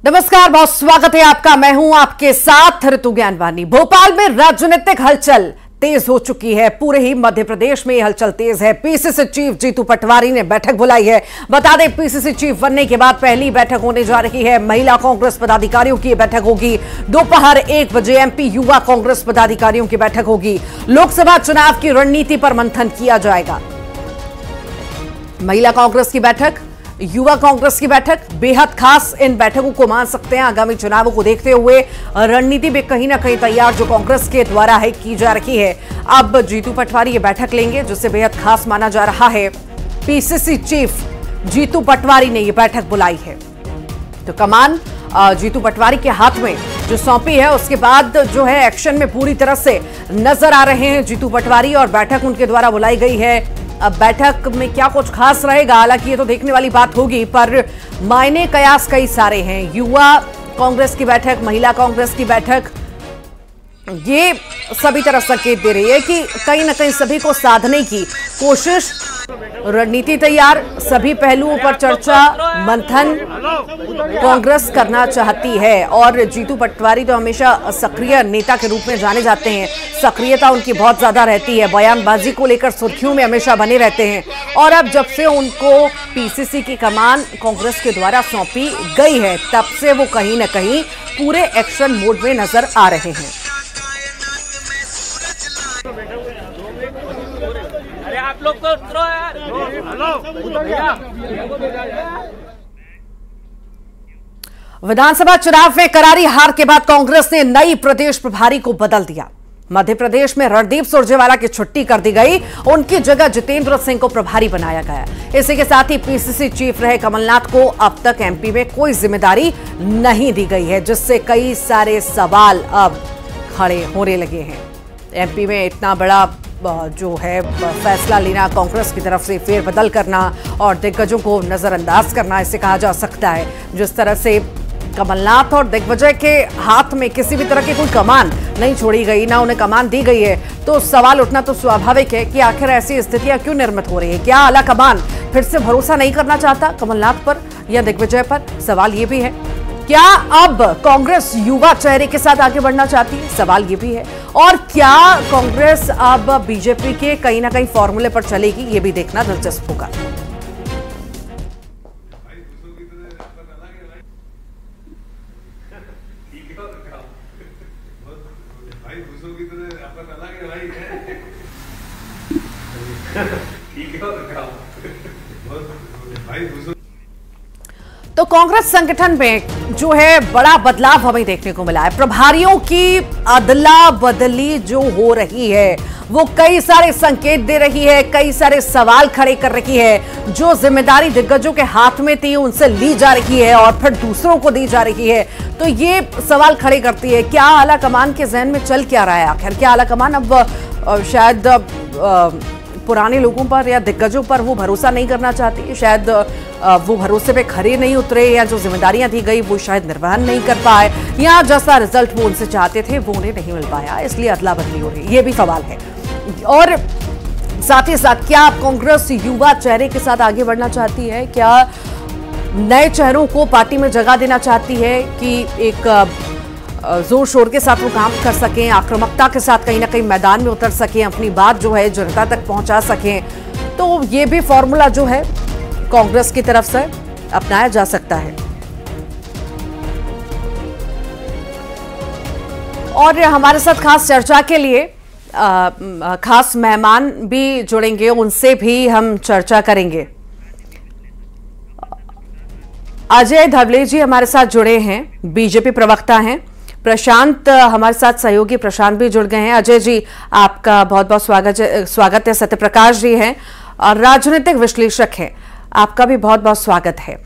नमस्कार, बहुत स्वागत है आपका। मैं हूं आपके साथ ऋतु ज्ञानवानी। भोपाल में राजनीतिक हलचल तेज हो चुकी है। पूरे ही मध्य प्रदेश में हलचल तेज है। पीसीसी चीफ जीतू पटवारी ने बैठक बुलाई है। बता दें, पीसीसी चीफ बनने के बाद पहली बैठक होने जा रही है। महिला कांग्रेस पदाधिकारियों की बैठक होगी। दोपहर 1 बजे एमपी युवा कांग्रेस पदाधिकारियों की बैठक होगी। लोकसभा चुनाव की रणनीति पर मंथन किया जाएगा। महिला कांग्रेस की बैठक, युवा कांग्रेस की बैठक बेहद खास इन बैठकों को मान सकते हैं। आगामी चुनावों को देखते हुए रणनीति में कहीं ना कहीं तैयार जो कांग्रेस के द्वारा है की जा रही है। अब जीतू पटवारी ये बैठक लेंगे, जिसे बेहद खास माना जा रहा है। पीसीसी चीफ जीतू पटवारी ने ये बैठक बुलाई है, तो कमान जीतू पटवारी के हाथ में जो सौंपी है, उसके बाद जो है एक्शन में पूरी तरह से नजर आ रहे हैं जीतू पटवारी, और बैठक उनके द्वारा बुलाई गई है। अब बैठक में क्या कुछ खास रहेगा, हालांकि ये तो देखने वाली बात होगी, पर मायने कयास कई सारे हैं। युवा कांग्रेस की बैठक, महिला कांग्रेस की बैठक, ये सभी तरफ संकेत दे रही है कि कहीं ना कहीं सभी को साधने की कोशिश, रणनीति तैयार, सभी पहलुओं पर चर्चा मंथन कांग्रेस करना चाहती है। और जीतू पटवारी तो हमेशा सक्रिय नेता के रूप में जाने जाते हैं। सक्रियता उनकी बहुत ज्यादा रहती है, बयानबाजी को लेकर सुर्खियों में हमेशा बने रहते हैं। और अब जब से उनको पीसीसी की कमान कांग्रेस के द्वारा सौंपी गई है, तब से वो कहीं ना कहीं पूरे एक्शन मोड में नजर आ रहे हैं। अरे आप लोग तो उतरो यार। विधानसभा चुनाव में करारी हार के बाद कांग्रेस ने नई प्रदेश प्रभारी को बदल दिया। मध्य प्रदेश में रणदीप सुरजेवाला की छुट्टी कर दी गई, उनकी जगह जितेंद्र सिंह को प्रभारी बनाया गया। इसी के साथ ही पीसीसी चीफ रहे कमलनाथ को अब तक एमपी में कोई जिम्मेदारी नहीं दी गई है, जिससे कई सारे सवाल अब खड़े होने लगे हैं। एमपी में इतना बड़ा जो है फैसला लेना, कांग्रेस की तरफ से फेरबदल करना और दिग्गजों को नजरअंदाज करना, इसे कहा जा सकता है। जिस तरह से कमलनाथ और दिग्विजय के हाथ में किसी भी तरह की कोई कमान नहीं छोड़ी गई, ना उन्हें कमान दी गई है, तो सवाल उठना तो स्वाभाविक है कि आखिर ऐसी स्थितियां क्यों निर्मित हो रही है। क्या आला कमान फिर से भरोसा नहीं करना चाहता कमलनाथ पर या दिग्विजय पर? सवाल ये भी है। क्या अब कांग्रेस युवा चेहरे के साथ आगे बढ़ना चाहती है? सवाल ये भी है। और क्या कांग्रेस अब बीजेपी के कहीं ना कहीं फॉर्मूले पर चलेगी? ये भी देखना दिलचस्प होगा। तो कांग्रेस संगठन में जो है बड़ा बदलाव हमें देखने को मिला है। प्रभारियों की अदला बदली जो हो रही है, वो कई सारे संकेत दे रही है, कई सारे सवाल खड़े कर रही है। जो जिम्मेदारी दिग्गजों के हाथ में थी, उनसे ली जा रही है और फिर दूसरों को दी जा रही है। तो ये सवाल खड़े करती है, क्या आला कमान के जहन में चल क्या रहा है आखिर? क्या आला कमान अब शायद पुराने लोगों पर या दिग्गजों पर वो भरोसा नहीं करना चाहती, शायद वो भरोसे पे खरे नहीं उतरे, या जो जिम्मेदारियां दी गई वो शायद निर्वहन नहीं कर पाए, या जैसा रिजल्ट वो उनसे चाहते थे वो उन्हें नहीं मिल पाया, इसलिए अदला बदली हो रही है। ये भी सवाल है। और साथ ही साथ क्या कांग्रेस युवा चेहरे के साथ आगे बढ़ना चाहती है? क्या नए चेहरों को पार्टी में जगह देना चाहती है कि एक जोर शोर के साथ वो काम कर सकें, आक्रामकता के साथ कहीं ना कहीं मैदान में उतर सकें, अपनी बात जो है जनता तक पहुंचा सकें? तो ये भी फॉर्मूला जो है कांग्रेस की तरफ से अपनाया जा सकता है। और हमारे साथ खास चर्चा के लिए खास मेहमान भी जुड़ेंगे, उनसे भी हम चर्चा करेंगे। अजय धवले जी हमारे साथ जुड़े हैं, बीजेपी प्रवक्ता हैं। प्रशांत हमारे साथ सहयोगी प्रशांत भी जुड़ गए हैं। अजय जी, आपका बहुत बहुत स्वागत है। सत्यप्रकाश जी हैं और राजनीतिक विश्लेषक हैं, आपका भी बहुत बहुत स्वागत है।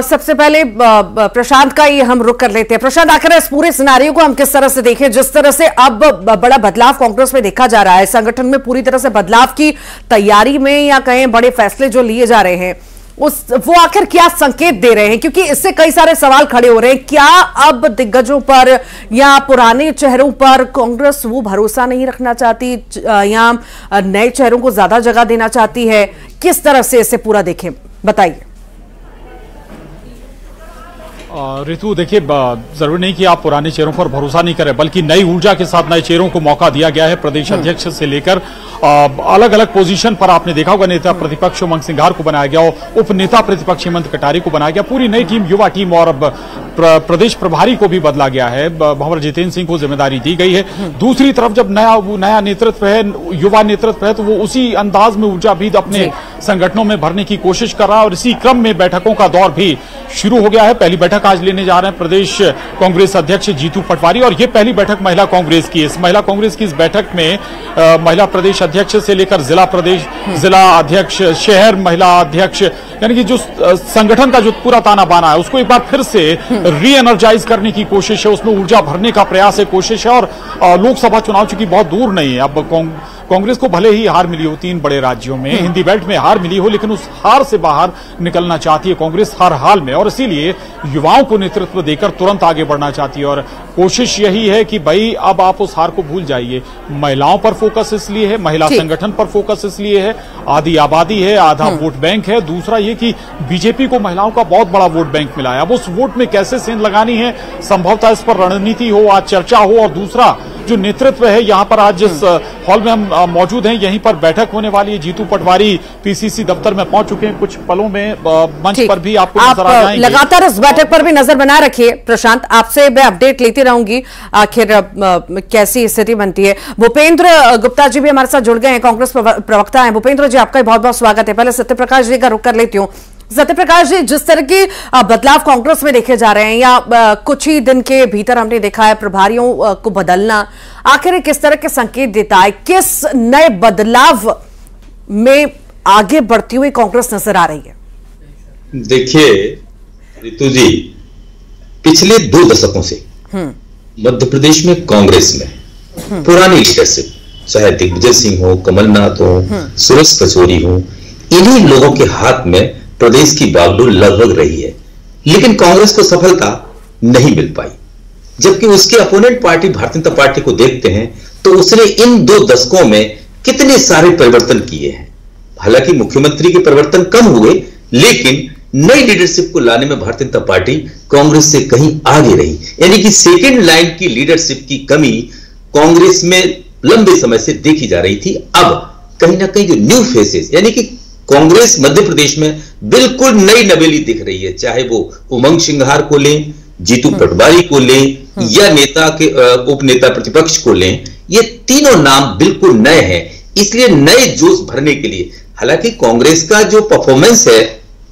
सबसे पहले प्रशांत का ही हम रुख कर लेते हैं। प्रशांत, आखिर इस पूरे सिनारियो को हम किस तरह से देखें, जिस तरह से अब बड़ा बदलाव कांग्रेस में देखा जा रहा है, संगठन में पूरी तरह से बदलाव की तैयारी में, या कहें बड़े फैसले जो लिए जा रहे हैं, वो आखिर क्या संकेत दे रहे हैं? क्योंकि इससे कई सारे सवाल खड़े हो रहे हैं। क्या अब दिग्गजों पर या पुराने चेहरों पर कांग्रेस वो भरोसा नहीं रखना चाहती, या नए चेहरों को ज्यादा जगह देना चाहती है? किस तरह से इसे पूरा देखें, बताइए। ऋतु, देखिए, जरूरी नहीं कि आप पुराने चेहरों पर भरोसा नहीं करें, बल्कि नई ऊर्जा के साथ नए चेहरों को मौका दिया गया है। प्रदेश अध्यक्ष से लेकर अलग अलग पोजीशन पर आपने देखा होगा, नेता प्रतिपक्ष उमंग सिंघार को बनाया गया, उप नेता प्रतिपक्ष हेमंत कटारी को बनाया गया, पूरी नई टीम, युवा टीम, और अब प्रदेश प्रभारी को भी बदला गया है। भंवर जितेंद्र सिंह को जिम्मेदारी दी गई है। दूसरी तरफ जब नया नेतृत्व है, युवा नेतृत्व है, तो वो उसी अंदाज में ऊर्जा भी अपने संगठनों में भरने की कोशिश कर रहा है, और इसी क्रम में बैठकों का दौर भी शुरू हो गया है। पहली बैठक आज लेने जा रहे हैं प्रदेश कांग्रेस अध्यक्ष जीतू पटवारी, और ये पहली बैठक महिला कांग्रेस की। इस महिला कांग्रेस की इस बैठक में महिला प्रदेश अध्यक्ष से लेकर जिला अध्यक्ष, शहर महिला अध्यक्ष, यानी कि जो संगठन का जो पूरा ताना बाना है उसको एक बार फिर से री एनर्जाइज करने की कोशिश है, उसमें ऊर्जा भरने का प्रयास है, कोशिश है। और लोकसभा चुनाव चूंकि बहुत दूर नहीं है, अब कांग्रेस को भले ही हार मिली हो 3 बड़े राज्यों में, हिंदी बेल्ट में हार मिली हो, लेकिन उस हार से बाहर निकलना चाहती है कांग्रेस हर हाल में, और इसीलिए युवाओं को नेतृत्व देकर तुरंत आगे बढ़ना चाहती है। और कोशिश यही है कि भाई अब आप उस हार को भूल जाइए। महिलाओं पर फोकस इसलिए है, महिला संगठन पर फोकस इसलिए है, आधी आबादी है, आधा वोट बैंक है। दूसरा ये कि बीजेपी को महिलाओं का बहुत बड़ा वोट बैंक मिला है, अब उस वोट में कैसे सेंध लगानी है, संभवतः इस पर रणनीति हो, आज चर्चा हो। और दूसरा जो नेतृत्व है, यहां पर आज जिस हॉल में हम मौजूद हैं, यहीं पर बैठक होने वाली है। जीतू पटवारी पीसीसी दफ्तर में पहुंच चुके हैं, कुछ पलों में मंच पर भी आपको नजर आ जाएंगे। लगातार इस बैठक पर भी नजर बनाए रखिए। प्रशांत, आपसे मैं अपडेट लेती रहूंगी आखिर कैसी स्थिति बनती है। भूपेंद्र गुप्ता जी भी हमारे साथ जुड़ गए हैं, कांग्रेस प्रवक्ता हैं। भूपेंद्र जी, आपका बहुत बहुत स्वागत है। पहले सत्यप्रकाश जी का रुख कर लेती हूँ। सत्यप्रकाश जी, जिस तरह के बदलाव कांग्रेस में देखे जा रहे हैं, या कुछ ही दिन के भीतर हमने देखा है प्रभारियों को बदलना, आखिर किस तरह के संकेत देता है? किस नए बदलाव में आगे बढ़ती हुई कांग्रेस नजर आ रही है? देखिए ऋतु जी, पिछले 2 दशकों से मध्य प्रदेश में कांग्रेस में पुरानी लीडरशिप, चाहे दिग्विजय सिंह हो, कमलनाथ हो, सुरेश पचौरी हो, इन्हीं लोगों के हाथ में प्रदेश की बागडोर लगभग रही है, लेकिन कांग्रेस को सफलता नहीं मिल पाई। जबकि उसके opponent party Bharatiya Janata party को देखते हैं तो उसने इन 2 दशकों में कितने सारे परिवर्तन किए हैं। हालांकि मुख्यमंत्री के परिवर्तन कम हुए, लेकिन नई लीडरशिप को लाने में भारतीय जनता पार्टी कांग्रेस से कहीं आगे रही। यानी कि सेकेंड लाइन की लीडरशिप की कमी कांग्रेस में लंबे समय से देखी जा रही थी। अब कहीं ना कहीं जो न्यू फेसेस, यानी कि कांग्रेस मध्य प्रदेश में बिल्कुल नई नवेली दिख रही है, चाहे वो उमंग सिंघार को लें, जीतू पटवारी को लें, या नेता के उप नेता प्रतिपक्ष को लें, ये तीनों नाम बिल्कुल नए हैं। इसलिए नए जोश भरने के लिए, हालांकि कांग्रेस का जो परफॉर्मेंस है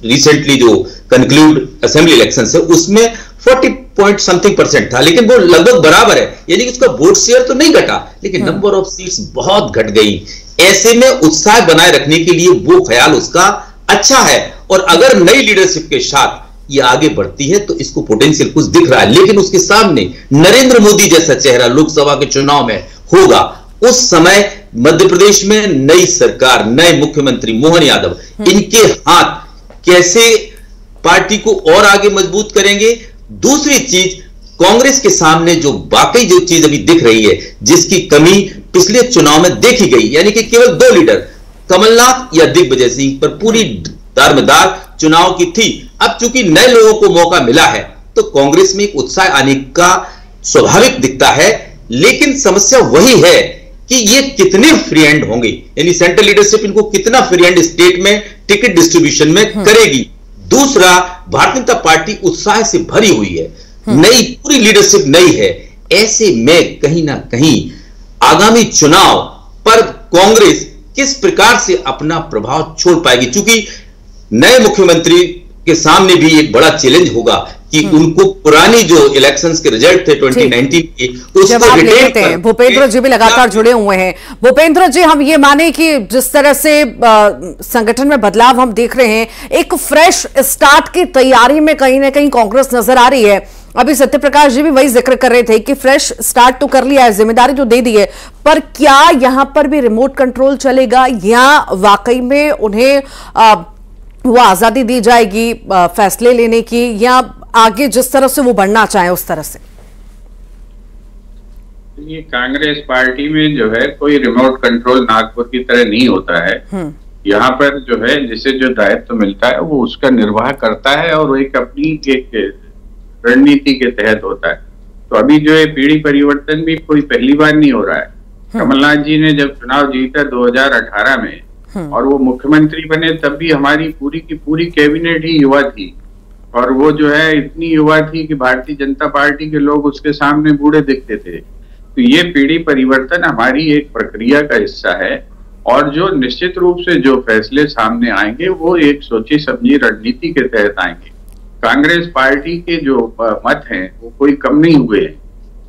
रिसेंटली जो कंक्लूड असेंबली इलेक्शन से, उसमें 40% था, लेकिन वो लगभग बराबर है, यानी कि उसका वोट शेयर तो नहीं घटा, लेकिन नंबर ऑफ सीट्स बहुत घट गई। ऐसे में उत्साह बनाए रखने के लिए वो ख्याल उसका अच्छा है, और अगर नई लीडरशिप के साथ ये आगे बढ़ती है तो इसको पोटेंशियल कुछ दिख रहा है। लेकिन उसके सामने नरेंद्र मोदी जैसा चेहरा लोकसभा के चुनाव में होगा, उस समय मध्य प्रदेश में नई सरकार, नए मुख्यमंत्री मोहन यादव, इनके हाथ कैसे पार्टी को और आगे मजबूत करेंगे। दूसरी चीज, कांग्रेस के सामने जो वाकई जो चीज अभी दिख रही है, जिसकी कमी पिछले चुनाव में देखी गई, यानी कि केवल 2 लीडर, कमलनाथ या दिग्विजय सिंह, पर पूरी दारमदार चुनाव की थी। अब चूंकि नए लोगों को मौका मिला है तो कांग्रेस में एक उत्साह आने का स्वाभाविक दिखता है, लेकिन समस्या वही है कि ये कितने फ्री हैंड होंगे, यानी सेंट्रल लीडरशिप इनको कितना फ्री हैंड स्टेट में टिकट डिस्ट्रीब्यूशन में करेगी। दूसरा, भारतीय जनता पार्टी उत्साह से भरी हुई है, नई पूरी लीडरशिप नई है। ऐसे में कहीं ना कहीं आगामी चुनाव पर कांग्रेस किस प्रकार से अपना प्रभाव छोड़ पाएगी, चूंकि नए मुख्यमंत्री के सामने भी एक बड़ा चैलेंज होगा कि उनको पुरानी जो इलेक्शंस के रिजल्ट थे 2019 के, उसको रिटेन कर। भूपेंद्र जी भी लगातार जुड़े हुए हैं। भूपेंद्र जी, हम ये माने कि जिस तरह से संगठन में बदलाव हम देख रहे हैं, एक फ्रेश स्टार्ट की तैयारी में कहीं ना कहीं कांग्रेस नजर आ रही है। अभी सत्यप्रकाश जी भी वही जिक्र कर रहे थे कि फ्रेश स्टार्ट तो कर लिया है, जिम्मेदारी तो दे दी है, पर क्या यहां पर भी रिमोट कंट्रोल चलेगा, या वाकई में उन्हें वो आजादी दी जाएगी फैसले लेने की, या आगे जिस तरह से वो बढ़ना चाहे उस तरह से? ये कांग्रेस पार्टी में जो है कोई रिमोट कंट्रोल नागपुर की तरह नहीं होता है। यहाँ पर जो है जिसे जो दायित्व मिलता है वो उसका निर्वाह करता है, और एक अपनी एक रणनीति के तहत होता है। तो अभी जो है पीढ़ी परिवर्तन भी कोई पहली बार नहीं हो रहा है। कमलनाथ जी ने जब चुनाव जीता 2018 में और वो मुख्यमंत्री बने, तब भी हमारी पूरी की पूरी कैबिनेट ही युवा थी, और वो जो है इतनी युवा थी कि भारतीय जनता पार्टी के लोग उसके सामने बूढ़े दिखते थे। तो ये पीढ़ी परिवर्तन हमारी एक प्रक्रिया का हिस्सा है, और जो निश्चित रूप से जो फैसले सामने आएंगे वो एक सोची समझी रणनीति के तहत आएंगे। कांग्रेस पार्टी के जो मत हैं वो कोई कम नहीं हुए हैं,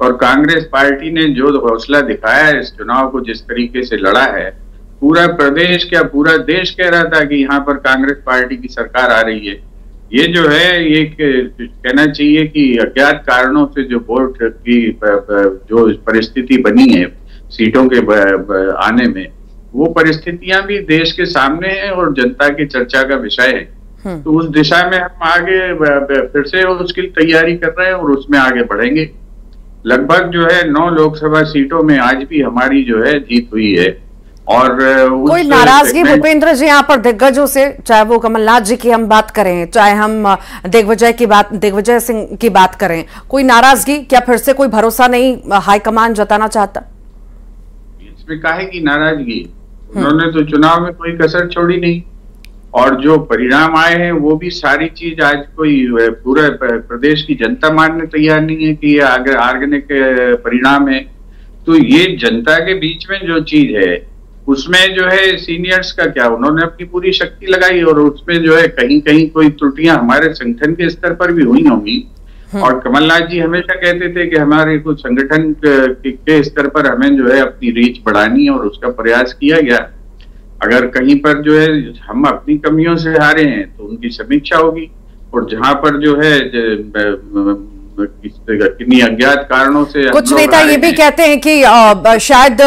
और कांग्रेस पार्टी ने जो हौसला दिखाया है, इस चुनाव को जिस तरीके से लड़ा है, पूरा प्रदेश क्या पूरा देश कह रहा था कि यहाँ पर कांग्रेस पार्टी की सरकार आ रही है। ये जो है ये कहना चाहिए कि अज्ञात कारणों से जो वोट की जो परिस्थिति बनी है सीटों के आने में, वो परिस्थितियां भी देश के सामने हैं और जनता की चर्चा का विषय है। तो उस दिशा में हम आगे फिर से उसकी तैयारी कर रहे हैं और उसमें आगे बढ़ेंगे। लगभग जो है 9 लोकसभा सीटों में आज भी हमारी जो है जीत हुई है। और कोई नाराजगी भूपेंद्र जी यहाँ पर दिग्गजों से, चाहे वो कमलनाथ जी की हम बात करें, चाहे हम दिग्विजय सिंह की बात करें, कोई नाराजगी? क्या फिर से कोई भरोसा नहीं हाईकमान जताना चाहता? इसमें काहे की नाराजगी? उन्होंने तो चुनाव में कोई कसर छोड़ी नहीं, और जो परिणाम आए हैं वो भी सारी चीज आज कोई पूरे प्रदेश की जनता मानने तैयार नहीं है कि ये ऑर्गेनिक परिणाम है। तो ये जनता के बीच में जो चीज है उसमें जो है सीनियर्स का क्या, उन्होंने अपनी पूरी शक्ति लगाई, और उसमें जो है कहीं कहीं कोई त्रुटियां हमारे संगठन के स्तर पर भी हुई होंगी। और कमलनाथ जी हमेशा कहते थे कि हमारे कुछ संगठन के स्तर पर हमें जो है अपनी रीच बढ़ानी है, और उसका प्रयास किया गया। अगर कहीं पर जो है हम अपनी कमियों से हारे हैं तो उनकी समीक्षा होगी, और जहां पर जो है किन्हीं अज्ञात कारणों से कुछ नेता ये भी कहते हैं कि शायद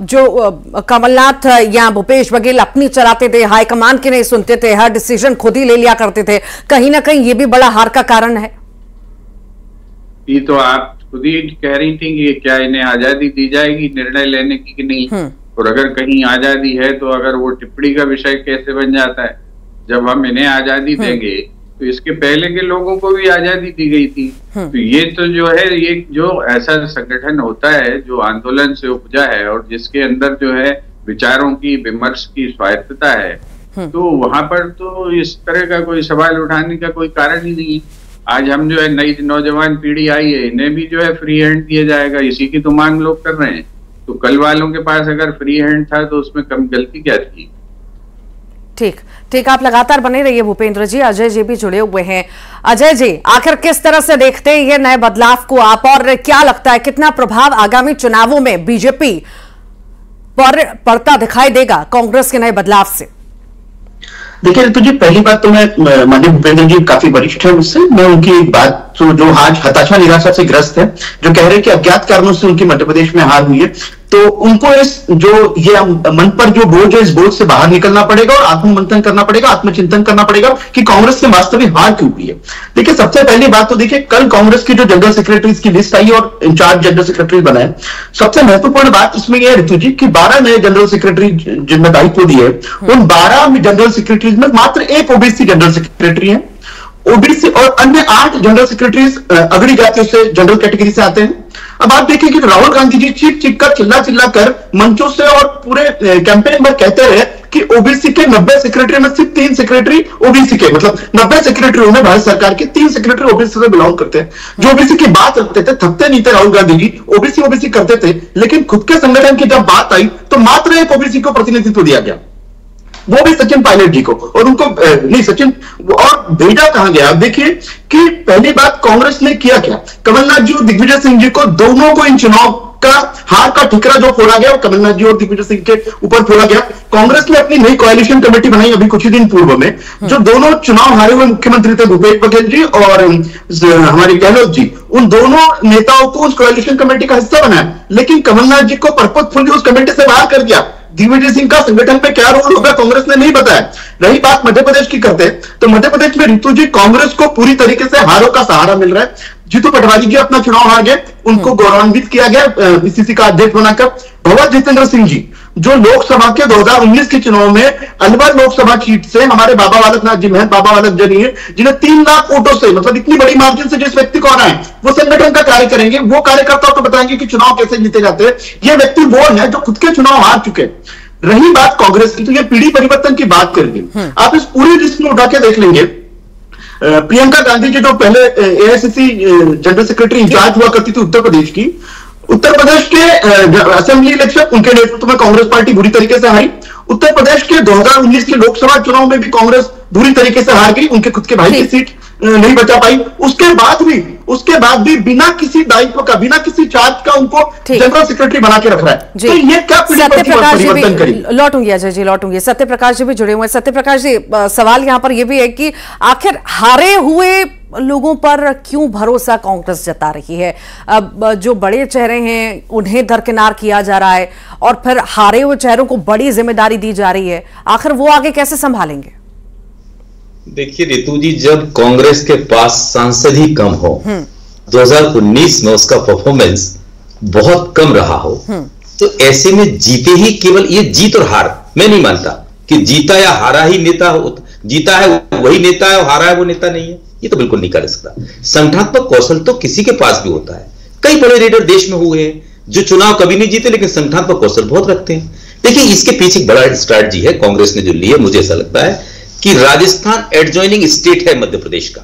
जो कमलनाथ या भूपेश बघेल अपनी चलाते थे, हाईकमान के नहीं सुनते थे, हर डिसीजन खुद ही ले लिया करते थे, कहीं ना कहीं ये भी बड़ा हार का कारण है। ये तो आप खुद ही कह रही थी कि क्या इन्हें आजादी दी जाएगी निर्णय लेने की कि नहीं, और अगर कहीं आजादी है तो अगर वो टिप्पणी का विषय कैसे बन जाता है? जब हम इन्हें आजादी देंगे तो इसके पहले के लोगों को भी आजादी दी गई थी। तो ये तो जो है ये जो ऐसा संगठन होता है जो आंदोलन से उपजा है और जिसके अंदर जो है विचारों की विमर्श की स्वायत्तता है, तो वहां पर तो इस तरह का कोई सवाल उठाने का कोई कारण ही नहीं। आज हम जो है नई नौजवान पीढ़ी आई है, इन्हें भी जो है फ्री हैंड दिया जाएगा, इसी की तो मांग लोग कर रहे हैं। तो कल वालों के पास अगर फ्री हैंड था तो उसमें कम गलती क्या थी? ठीक ठीक, आप लगातार बने रहिए भूपेंद्र जी। अजय जी भी जुड़े हुए हैं। अजय जी, आखिर किस तरह से देखते हैं ये नए बदलाव को आप, और क्या लगता है कितना प्रभाव आगामी चुनावों में बीजेपी पर पड़ता दिखाई देगा कांग्रेस के नए बदलाव से? देखिए ऋतु जी, पहली बात तो मैं माननीय भूपेंद्र जी काफी वरिष्ठ है मुझसे, मैं उनकी बात तो जो आज हताशा निराशा से ग्रस्त है, जो कह रहे हैं कि अज्ञात कारणों से उनकी मध्य प्रदेश में हार हुई है, तो उनको इस जो ये मन पर जो बोझ है, इस बोझ से बाहर निकलना पड़ेगा और आत्ममंथन करना पड़ेगा, आत्मचिंतन करना पड़ेगा कि कांग्रेस से वास्तविक हार क्यों हुई है। देखिए सबसे पहली बात तो देखिए, कल कांग्रेस की जो जनरल सेक्रेटरीज की लिस्ट आई और इंचार्ज जनरल सेक्रेटरी बनाए, सबसे महत्वपूर्ण बात इसमें यह है ऋतु जी कि 12 नए जनरल सेक्रेटरी जिनमें दायित्व दिए, उन 12 जनरल सेक्रेटरीज में मात्र एक ओबीसी जनरल सेक्रेटरी है। ओबीसी और अन्य 8 जनरल सेक्रेटरीज अगड़ी जातियों से, जनरल कैटेगरी से आते हैं। अब आप देखिए कि राहुल गांधी जी चीख चीख कर, चिल्ला चिल्ला कर मंचों से और पूरे कैंपेन में कहते रहे कि ओबीसी के 90 सेक्रेटरी में सिर्फ 3 सेक्रेटरी ओबीसी के, मतलब 90 सेक्रेटरी में भारत सरकार के 3 सेक्रेटरी ओबीसी से बिलोंग करते हैं। जो ओबीसी की बात रखते थे, थकते नहीं थे राहुल गांधी जी, ओबीसी करते थे, लेकिन खुद के संगठन की जब बात आई तो मात्र एक ओबीसी को प्रतिनिधित्व दिया गया, वो भी सचिन पायलट जी को, और उनको नहीं सचिन और भेजा कहां गया। अब देखिए कि पहली बात कांग्रेस ने किया क्या, कमलनाथ जी और दिग्विजय सिंह जी को, दोनों को इन चुनाव का हार का ठिकरा जो फोड़ा गया वो कमलनाथ जी और दिग्विजय सिंह के ऊपर फोड़ा गया। कांग्रेस ने अपनी नई कोएलिशन कमेटी बनाई अभी कुछ ही दिन पूर्व में, जो दोनों चुनाव हारे हुए मुख्यमंत्री थे भूपेश बघेल जी और हमारे गहलोत जी, उन दोनों नेताओं को उस कोएलिशन कमेटी का हिस्सा बनाया, लेकिन कमलनाथ जी को पर्पजफुली उस कमेटी से बाहर कर दिया। दिग्विजय सिंह का संगठन में क्या रोल होगा कांग्रेस ने नहीं बताया। रही बात मध्य प्रदेश की करते तो मध्य प्रदेश में ऋतु जी कांग्रेस को पूरी तरीके से हारों का सहारा मिल रहा है। जीतू पटवारी जी अपना चुनाव हार गए, उनको गौरवान्वित किया गया पीसीसी का अध्यक्ष बनाकर। भगवत जितेंद्र सिंह जी जो लोकसभा के 2019 के चुनाव में अलवर लोकसभा सीट से हमारे बाबा बालक नाथ जी महंत, बाबा बालक जनी है, जिन्हें 3 लाख वोटों से, मतलब इतनी बड़ी मार्जिन से जिस व्यक्ति को आना है, वो संगठन का कार्य करेंगे, वो कार्यकर्ताओं को बताएंगे कि चुनाव कैसे जीते जाते हैं। ये व्यक्ति वो है जो खुद के चुनाव हार चुके। रही बात कांग्रेस की, तो ये पीढ़ी परिवर्तन की बात करेंगे। आप इस पूरी लिस्ट में उठा के देख लेंगे, प्रियंका गांधी जी जो पहले एआईसीसी जनरल सेक्रेटरी इंचार्ज हुआ करती थी उत्तर प्रदेश की, उत्तर प्रदेश के असेंबली इलेक्शन उनके नेतृत्व में कांग्रेस पार्टी बुरी तरीके से हारी। उत्तर प्रदेश के 2019 के लोकसभा चुनाव में भी कांग्रेस बुरी तरीके से हार गई, उनके खुद के भाई की सीट नहीं बचा पाई। उसके बाद भी बिना किसी दायित्व का, बिना किसी चार्ज का उनको जनरल सेक्रेटरी बना के रख रहा है। तो ये क्या परिवर्तन करेगी? लौटूंगी अजय जी, लौटूंगी। सत्यप्रकाश जी भी जुड़े हुए हैं। सत्यप्रकाश जी, सवाल यहां पर यह भी है कि आखिर हारे हुए लोगों पर क्यों भरोसा कांग्रेस जता रही है? अब जो बड़े चेहरे हैं उन्हें दरकिनार किया जा रहा है और फिर हारे हुए चेहरों को बड़ी जिम्मेदारी दी जा रही है, आखिर वो आगे कैसे संभालेंगे? देखिए रितु जी, जब कांग्रेस के पास सांसद ही कम हो, 2019 में उसका परफॉर्मेंस बहुत कम रहा हो, तो ऐसे में जीते ही, केवल ये जीत और हार, मैं नहीं मानता कि जीता या हारा ही नेता हो, जीता है वही नेता है और हारा है वो नेता नहीं है, ये तो बिल्कुल नहीं कर सकता। संगठनात्मक कौशल तो किसी के पास भी होता है। कई बड़े लीडर देश में हुए हैं जो चुनाव कभी नहीं जीते लेकिन संगठनात्मक कौशल बहुत रखते हैं। देखिए इसके पीछे एक बड़ा स्ट्रैटेजी है कांग्रेस ने जो ली है, मुझे ऐसा लगता है कि राजस्थान एडजॉइनिंग स्टेट है मध्य प्रदेश का,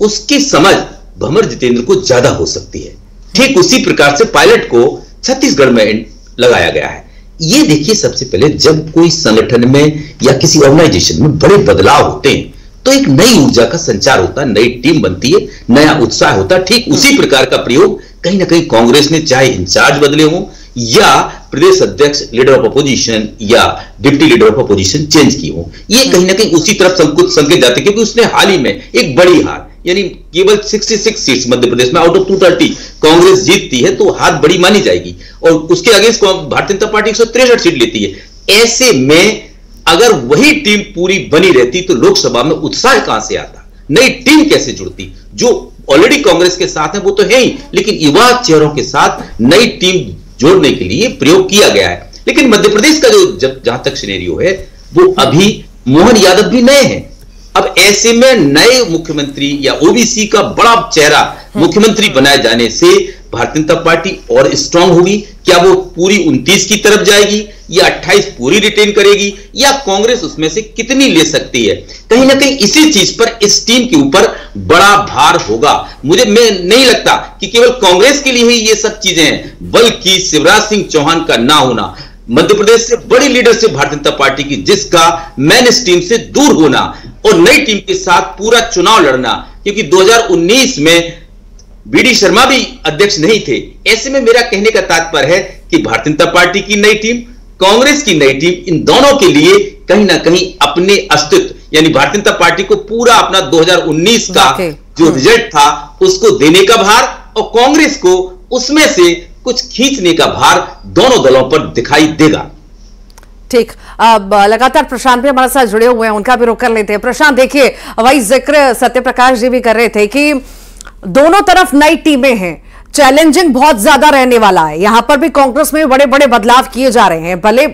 उसकी समझ भंवर जितेंद्र को ज्यादा हो सकती है। ठीक उसी प्रकार से पायलट को छत्तीसगढ़ में लगाया गया है। ये देखिए, सबसे पहले जब कोई संगठन में या किसी ऑर्गेनाइजेशन में बड़े बदलाव होते हैं तो एक नई ऊर्जा का संचार होता है, नई टीम बनती है, नया उत्साह होता है। ठीक उसी प्रकार का प्रयोग कहीं ना कहीं कांग्रेस ने, चाहे इंचार्ज बदले हों या प्रदेश अध्यक्ष, लीडर ऑफ अपोजिशन या deputy leader of opposition change की हो, ये कहीं ना कहीं उसी तरफ कुछ संकेत जाते, क्योंकि उसने हाल ही में एक बड़ी हार, यानी केवल 66 सीट्स मध्य प्रदेश में आउट ऑफ 230 कांग्रेस जीतती है तो हार बड़ी मानी जाएगी, और उसके against Bharatiya Janata party 163 seat लेती है। ऐसे में अगर वही टीम पूरी बनी रहती तो लोकसभा में उत्साह कहां से आता, नई टीम कैसे जुड़ती? जो ऑलरेडी कांग्रेस के साथ है वो तो है ही, लेकिन युवा चेहरों के साथ नई टीम जोड़ने के लिए प्रयोग किया गया है। लेकिन मध्य प्रदेश का जो जहां तक सिनेरियो है वो अभी मोहन यादव भी नए हैं। अब ऐसे में नए मुख्यमंत्री या ओबीसी का बड़ा चेहरा मुख्यमंत्री बनाए जाने से भारतीय जनता पार्टी और स्ट्रांग होगी। क्या वो पूरी 29 की तरफ जाएगी या 28 पूरी रिटेन करेगी, या कांग्रेस उसमें से कितनी ले सकती है? कहीं ना कहीं इसी चीज पर इस टीम के ऊपर बड़ा भार होगा। मैं नहीं लगता कि केवल कांग्रेस के लिए ही ये सब चीजें हैं, बल्कि शिवराज सिंह चौहान का ना होना, मध्य प्रदेश से बड़ी लीडरशिप भारतीय जनता पार्टी की, जिसका मेन स्ट्रीम से दूर होना और नई टीम के साथ पूरा चुनाव लड़ना, क्योंकि 2019 में बीडी शर्मा भी अध्यक्ष नहीं थे। ऐसे में मेरा कहने का तात्पर्य है कि भारतीय जनता पार्टी की नई टीम, कांग्रेस की नई टीम, इन दोनों के लिए कहीं ना कहीं अपने अस्तित्व, यानी भारतीय जनता पार्टी को पूरा अपना 2019 का जो रिजल्ट था उसको देने का भार और कांग्रेस को उसमें से कुछ खींचने का भार दोनों दलों पर दिखाई देगा। ठीक, अब लगातार प्रशांत भी हमारे साथ जुड़े हुए हैं, उनका भी रुख कर लेते हैं। प्रशांत, देखिए वही जिक्र सत्यप्रकाश जी भी कर रहे थे कि दोनों तरफ नई टीमें हैं, चैलेंजिंग बहुत ज्यादा रहने वाला है। यहां पर भी कांग्रेस में बड़े बड़े बदलाव किए जा रहे हैं, भले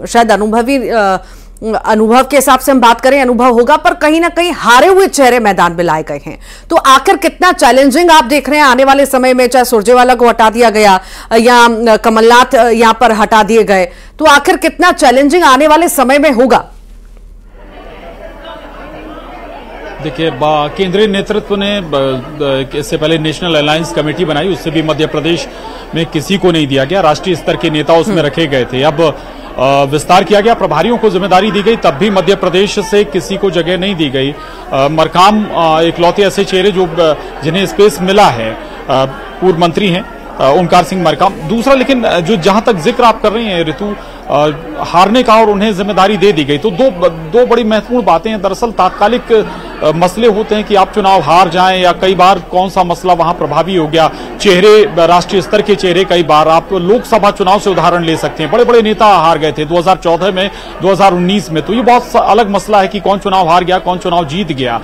शायद अनुभव के हिसाब से हम बात करें, अनुभव होगा, पर कहीं ना कहीं हारे हुए चेहरे मैदान में लाए गए हैं। तो आखिर कितना चैलेंजिंग आप देख रहे हैं आने वाले समय में? चाहे सुरजेवाला को हटा दिया गया या कमलनाथ यहां पर हटा दिए गए, तो आखिर कितना चैलेंजिंग आने वाले समय में होगा? देखिए, केंद्रीय नेतृत्व ने इससे पहले नेशनल अलायंस कमेटी बनाई, उससे भी मध्य प्रदेश में किसी को नहीं दिया गया, राष्ट्रीय स्तर के नेता उसमें रखे गए थे। अब विस्तार किया गया, प्रभारियों को जिम्मेदारी दी गई, तब भी मध्य प्रदेश से किसी को जगह नहीं दी गई। मरकाम इकलौते ऐसे चेहरे जो जिन्हें स्पेस मिला है, पूर्व मंत्री हैं ओमकार सिंह मरकाम। दूसरा, लेकिन जो जहां तक जिक्र आप कर रही हैं ऋतु, हारने का और उन्हें जिम्मेदारी दे दी गई, तो दो बड़ी महत्वपूर्ण बातें हैं। दरअसल तात्कालिक मसले होते हैं कि आप चुनाव हार जाएं, या कई बार कौन सा मसला वहां प्रभावी हो गया, चेहरे राष्ट्रीय स्तर के चेहरे, कई बार आप लोकसभा चुनाव से उदाहरण ले सकते हैं, बड़े बड़े नेता हार गए थे 2014 में, 2019 में, तो ये बहुत अलग मसला है कि कौन चुनाव हार गया, कौन चुनाव जीत गया।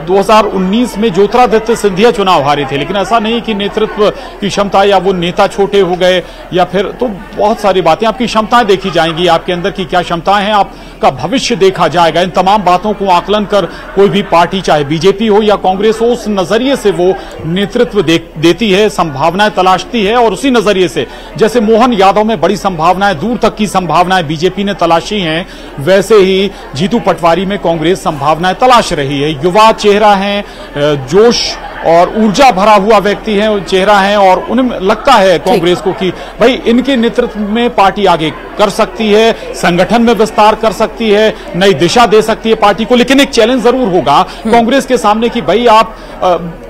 2019 में ज्योतिरादित्य सिंधिया चुनाव हारे थे, लेकिन ऐसा नहीं कि नेतृत्व की क्षमता या वो नेता छोटे हो गए, या फिर तो बहुत सारी बातें, आपकी क्षमताएं देखी जाएंगी, आपके अंदर की क्या क्षमताएं हैं, आपका भविष्य देखा जाएगा। इन तमाम बातों को आकलन कर कोई भी पार्टी, चाहे बीजेपी हो या कांग्रेस हो, उस नजरिए से वो नेतृत्व देती है, संभावनाएं तलाशती है, और उसी नजरिए से जैसे मोहन यादव में बड़ी संभावनाएं, दूर तक की संभावनाएं बीजेपी ने तलाशी हैं, वैसे ही जीतू पटवारी में कांग्रेस संभावनाएं तलाश रही है। युवा चेहरा है, जोश और ऊर्जा भरा हुआ व्यक्ति है, चेहरा है, और उन्हें लगता है कांग्रेस को कि भाई इनके नेतृत्व में पार्टी आगे कर सकती है, संगठन में विस्तार कर सकती है, नई दिशा दे सकती है पार्टी को। लेकिन एक चैलेंज जरूर होगा कांग्रेस के सामने कि भाई आप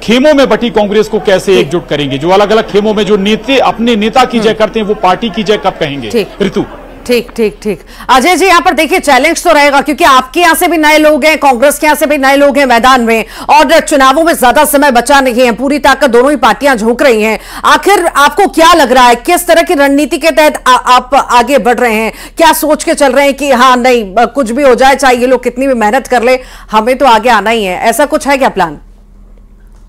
खेमों में बटी कांग्रेस को कैसे एकजुट करेंगे। जो अलग अलग खेमों में जो नेता अपने नेता की जय करते हैं, वो पार्टी की जय कब कहेंगे। ऋतु ठीक ठीक ठीक। अजय जी, यहाँ पर देखिए चैलेंज तो रहेगा, क्योंकि आपके यहाँ से भी नए लोग हैं, कांग्रेस के यहाँ से भी नए लोग हैं मैदान में, और चुनावों में ज्यादा समय बचा नहीं है, पूरी ताकत दोनों ही पार्टियां झोंक रही हैं। आखिर आपको क्या लग रहा है, किस तरह की रणनीति के तहत आप आगे बढ़ रहे हैं? क्या सोच के चल रहे हैं कि हाँ नहीं, कुछ भी हो जाए, चाहे ये लोग कितनी भी मेहनत कर ले, हमें तो आगे आना ही है, ऐसा कुछ है क्या प्लान?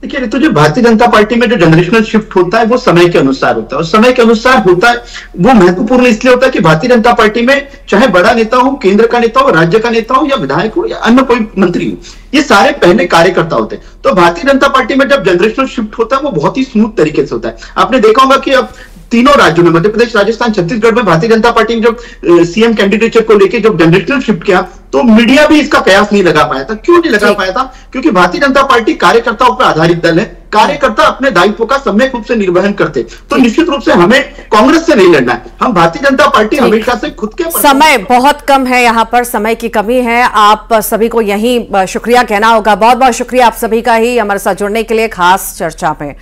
देखिए ऋतु जी, भारतीय जनता पार्टी में जो जनरेशनल शिफ्ट होता है वो समय के अनुसार होता है, और समय के अनुसार होता है वो महत्वपूर्ण इसलिए होता है कि भारतीय जनता पार्टी में चाहे बड़ा नेता हो, केंद्र का नेता हो, राज्य का नेता हो, या विधायक हो, या अन्य कोई मंत्री हो, ये सारे पहले कार्यकर्ता होते हैं। तो भारतीय जनता पार्टी में जब जनरेशनल शिफ्ट होता है वो बहुत ही स्मूथ तरीके से होता है। आपने देखा होगा कि अब तीनों राज्यों में, मध्य प्रदेश, राजस्थान, छत्तीसगढ़ में भारतीय जनता पार्टी ने जब सीएम कैंडिडेचर को लेकर जब जनरेशनल शिफ्ट किया, तो मीडिया भी इसका कयास नहीं लगा पाया था। क्यों नहीं लगा पाया था? क्योंकि भारतीय जनता पार्टी कार्यकर्ताओं पर आधारित दल है, कार्यकर्ता अपने दायित्व का सम्यक रूप से निर्वहन करते, तो निश्चित रूप से हमें कांग्रेस से नहीं लड़ना है। हम भारतीय जनता पार्टी हमेशा से खुद के समय बहुत कम है, यहाँ पर समय की कमी है। आप सभी को यही शुक्रिया कहना होगा। बहुत बहुत शुक्रिया आप सभी का ही हमारे साथ जुड़ने के लिए खास चर्चा में।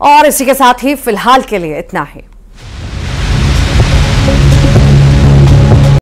और इसी के साथ ही फिलहाल के लिए इतना ही।